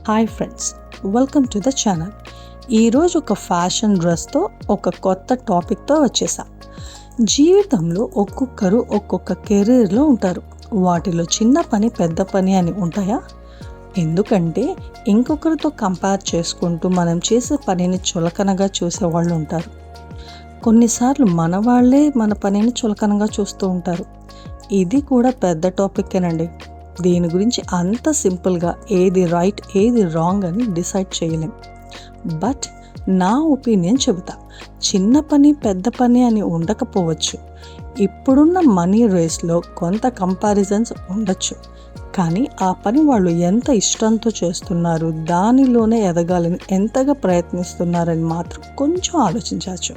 Hi friends, welcome to the channel. ఈరోజు ఒక fashion డ్రెస్తో ఒక కొత్త టాపిక్తో వచ్చేసా. జీవితంలో ఒక్కొక్కరు ఒక్కొక్క కెరీర్లో ఉంటారు. వాటిలో చిన్న పని పెద్ద పని అని ఉంటాయా? ఎందుకంటే ఇంకొకరితో కంపేర్ చేసుకుంటూ మనం చేసే పనిని చులకనగా చూసేవాళ్ళు ఉంటారు. కొన్నిసార్లు మన వాళ్ళే మన పనిని చులకనగా చూస్తూ ఉంటారు. ఇది కూడా పెద్ద టాపిక్కేనండి. దీని గురించి అంత సింపుల్గా ఏది రైట్ ఏది రాంగ్ అని డిసైడ్ చేయలేం. బట్ నా ఒపీనియన్ చెబుతా. చిన్న పని పెద్ద పని అని ఉండకపోవచ్చు. ఇప్పుడున్న మనీ రేస్లో కొంత కంపారిజన్స్ ఉండొచ్చు, కానీ ఆ పని వాళ్ళు ఎంత ఇష్టంతో చేస్తున్నారు, దానిలోనే ఎదగాలని ఎంతగా ప్రయత్నిస్తున్నారని మాత్రం కొంచెం ఆలోచించవచ్చు.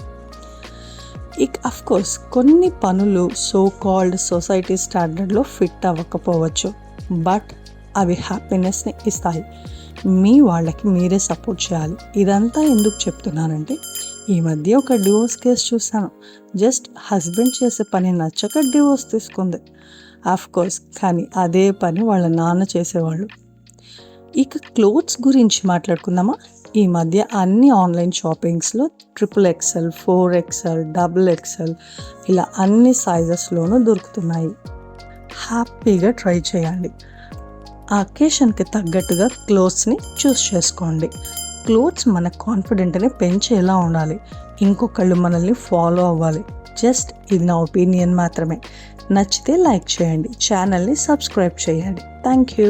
అఫ్కోర్స్ కొన్ని పనులు సో కాల్డ్ సొసైటీ స్టాండర్డ్లో ఫిట్ అవ్వకపోవచ్చు, బట్ అవి హ్యాపీనెస్ని ఇస్తాయి. మీ వాళ్ళకి మీరే సపోర్ట్ చేయాలి. ఇదంతా ఎందుకు చెప్తున్నానంటే, ఈ మధ్య ఒక డివోర్స్ కేసు చూశాను. జస్ట్ హస్బెండ్ చేసే పని నచ్చక డివోర్స్ తీసుకుంది. అఫ్కోర్స్ కానీ అదే పని వాళ్ళ నాన్న చేసేవాళ్ళు. క్లోత్స్ గురించి మాట్లాడుకుందామా? ఈ మధ్య అన్ని ఆన్లైన్ షాపింగ్స్లో XXL, 4XL, XXL ఇలా అన్ని సైజెస్లోనూ దొరుకుతున్నాయి. హ్యాపీగా ట్రై చేయండి. ఆ అకేషన్కి తగ్గట్టుగా క్లోత్స్ని చూస్ చేసుకోండి. క్లోత్స్ మన కాన్ఫిడెంట్ని పెంచేలా ఉండాలి. ఇంకొకళ్ళు మనల్ని ఫాలో అవ్వాలి. జస్ట్ ఇది నా ఒపీనియన్ మాత్రమే. నచ్చితే లైక్ చేయండి, ఛానల్ని సబ్స్క్రైబ్ చేయండి. Thank you.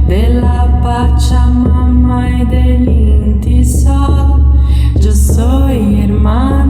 Della Pachamama e dell'Intisol, yo soy hermana.